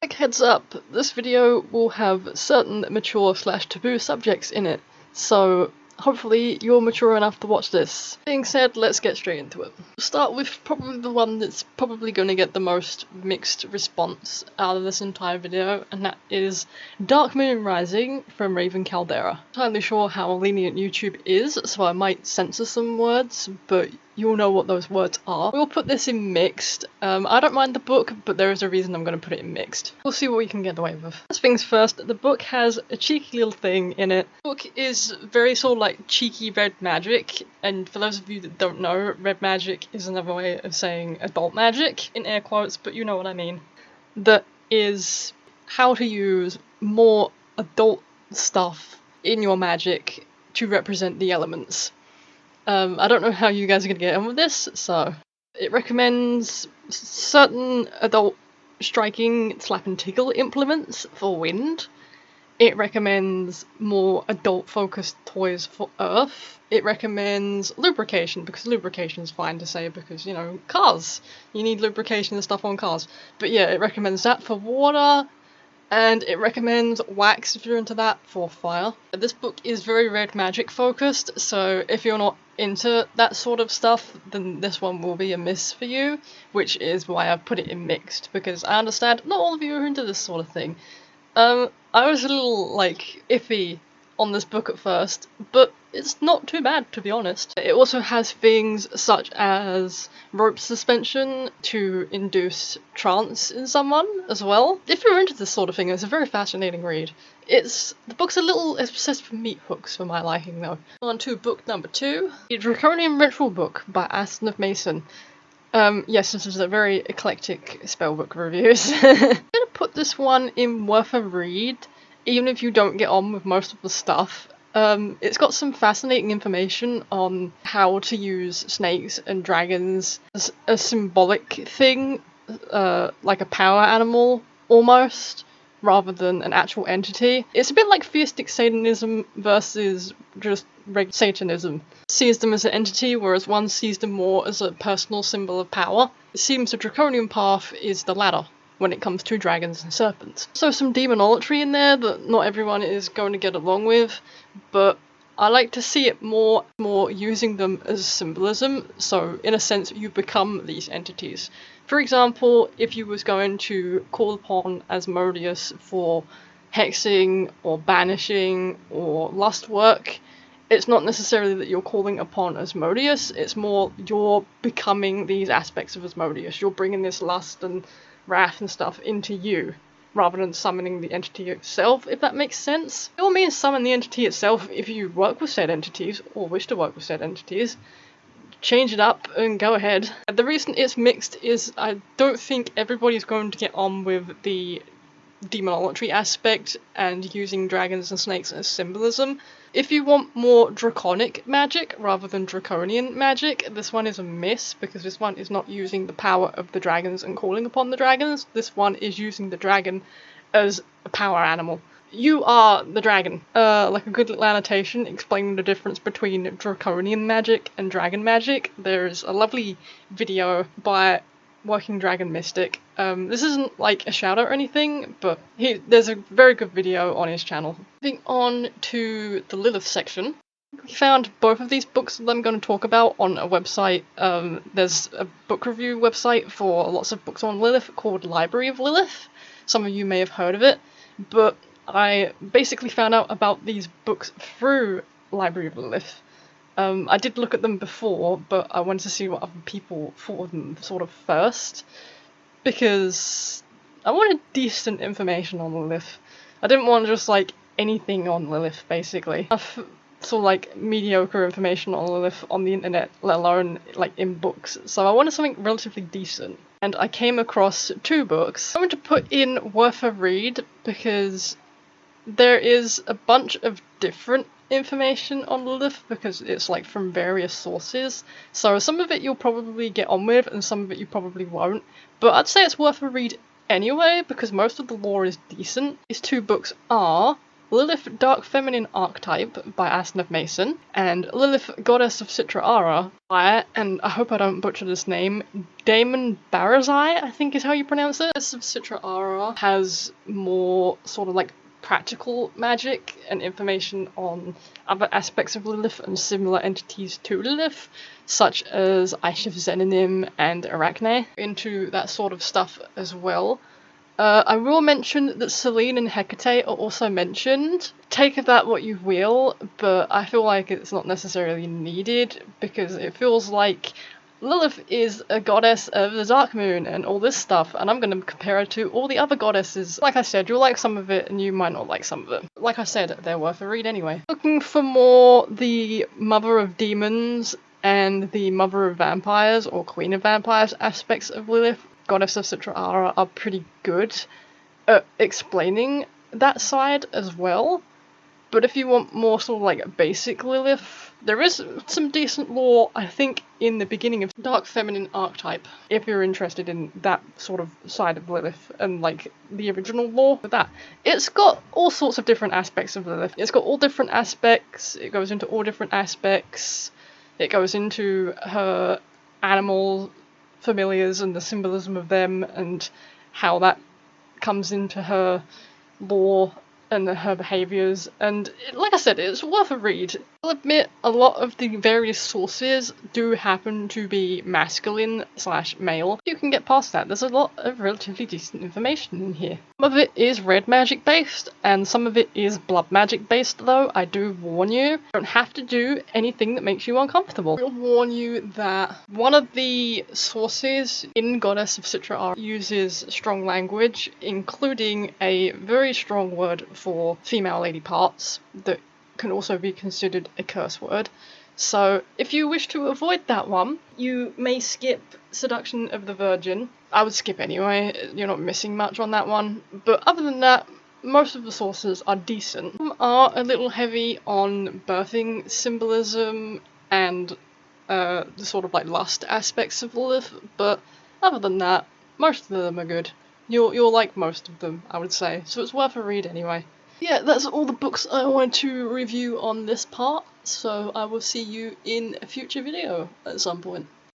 Quick heads up, this video will have certain mature / taboo subjects in it, so hopefully you're mature enough to watch this. Being said, let's get straight into it. We'll start with probably the one that's probably going to get the most mixed response out of this entire video, and that is Dark Moon Rising from Raven Caldera. I'm not entirely sure how lenient YouTube is, so I might censor some words, but you'll know what those words are. We'll put this in mixed. I don't mind the book, but there is a reason I'm going to put it in mixed. We'll see what we can get away with. First things first, the book has a cheeky little thing in it. The book is very sort of like cheeky red magic, and for those of you that don't know, red magic is another way of saying adult magic, in air quotes, but you know what I mean. That is how to use more adult stuff in your magic to represent the elements. I don't know how you guys are going to get on with this, so it recommends certain adult striking, slap and tickle implements for wind. It recommends more adult-focused toys for earth. It recommends lubrication, because lubrication is fine to say because, you know, cars. You need lubrication and stuff on cars. But yeah, it recommends that for water. And it recommends wax if you're into that for fire. This book is very red magic focused, so if you're not into that sort of stuff, then this one will be a miss for you, which is why I put it in mixed, because I understand not all of you are into this sort of thing. I was a little, like, iffy on this book at first, but it's not too bad, to be honest. It also has things such as rope suspension to induce trance in someone as well. If you're into this sort of thing, it's a very fascinating read. The book's a little obsessed with meat hooks for my liking, though. On to book number 2, the Draconian Ritual book by Aston of Mason. Yes, this is a very eclectic spellbook reviews. I'm gonna put this one in worth a read, even if you don't get on with most of the stuff. It's got some fascinating information on how to use snakes and dragons as a symbolic thing, like a power animal, almost, rather than an actual entity. It's a bit like theistic Satanism versus just regular Satanism. Sees them as an entity, whereas one sees them more as a personal symbol of power. It seems the Draconian path is the latter when it comes to dragons and serpents. So some demonolatry in there that not everyone is going to get along with, but I like to see it more using them as symbolism, so in a sense you become these entities. For example, if you was going to call upon Asmodeus for hexing or banishing or lust work, it's not necessarily that you're calling upon Asmodeus, it's more you're becoming these aspects of Asmodeus. You're bringing this lust and wrath and stuff into you, rather than summoning the entity itself, if that makes sense. It all means summon the entity itself if you work with said entities, or wish to work with said entities. Change it up and go ahead. The reason it's mixed is I don't think everybody's going to get on with the demonolatry aspect and using dragons and snakes as symbolism. If you want more draconic magic rather than draconian magic, this one is a miss, because this one is not using the power of the dragons and calling upon the dragons. This one is using the dragon as a power animal. You are the dragon. Like a good little annotation explaining the difference between draconian magic and dragon magic. There's a lovely video by Working Dragon Mystic. This isn't like a shout out or anything, but there's a very good video on his channel. Moving on to the Lilith section. We found both of these books that I'm going to talk about on a website. There's a book review website for lots of books on Lilith called Library of Lilith. Some of you may have heard of it, but I basically found out about these books through Library of Lilith. I did look at them before, but I wanted to see what other people thought of them sort of first, because I wanted decent information on Lilith. I didn't want just like anything on Lilith, basically. Sort of like mediocre information on Lilith on the internet, let alone like in books, so I wanted something relatively decent. And I came across 2 books. I'm going to put in worth a read because there is a bunch of different information on Lilith, because it's like from various sources, so some of it you'll probably get on with and some of it you probably won't, but I'd say it's worth a read anyway because most of the lore is decent. These 2 books are Lilith, Dark Feminine Archetype by Asnaf Mason, and Lilith, Goddess of Citra Ara by, and I hope I don't butcher this name, Damon Barazai, I think is how you pronounce it. Goddess of Citra Ara has more sort of like practical magic and information on other aspects of Lilith and similar entities to Lilith, such as Aishif Zenonim and Arachne, into that sort of stuff as well. I will mention that Selene and Hecate are also mentioned. Take of that what you will, but I feel like it's not necessarily needed, because it feels like Lilith is a goddess of the Dark Moon and all this stuff, and I'm going to compare it to all the other goddesses. Like I said, you'll like some of it and you might not like some of it. Like I said, they're worth a read anyway. Looking for more the Mother of Demons and the Mother of Vampires, or Queen of Vampires aspects of Lilith, Goddess of Citra Ara are pretty good at explaining that side as well. But if you want more sort of like basic Lilith, there is some decent lore, I think, in the beginning of Dark Feminine Archetype, if you're interested in that sort of side of Lilith and like the original lore for that. It's got all sorts of different aspects of Lilith. It's got all different aspects, it goes into all different aspects, it goes into her animal familiars and the symbolism of them and how that comes into her lore and her behaviours, and like I said, it's worth a read. I'll admit a lot of the various sources do happen to be masculine / male. You can get past that. There's a lot of relatively decent information in here. Some of it is red magic based and some of it is blood magic based, though. I do warn you, you don't have to do anything that makes you uncomfortable. I'll warn you that one of the sources in Goddess of Citra Ara uses strong language, including a very strong word for female lady parts that can also be considered a curse word. So if you wish to avoid that one, you may skip Seduction of the Virgin. I would skip anyway, you're not missing much on that one. But other than that, most of the sources are decent. Some are a little heavy on birthing symbolism and the sort of like lust aspects of Lilith, but other than that, most of them are good. You'll like most of them, I would say, so it's worth a read anyway. Yeah, that's all the books I wanted to review on this part, so I will see you in a future video at some point.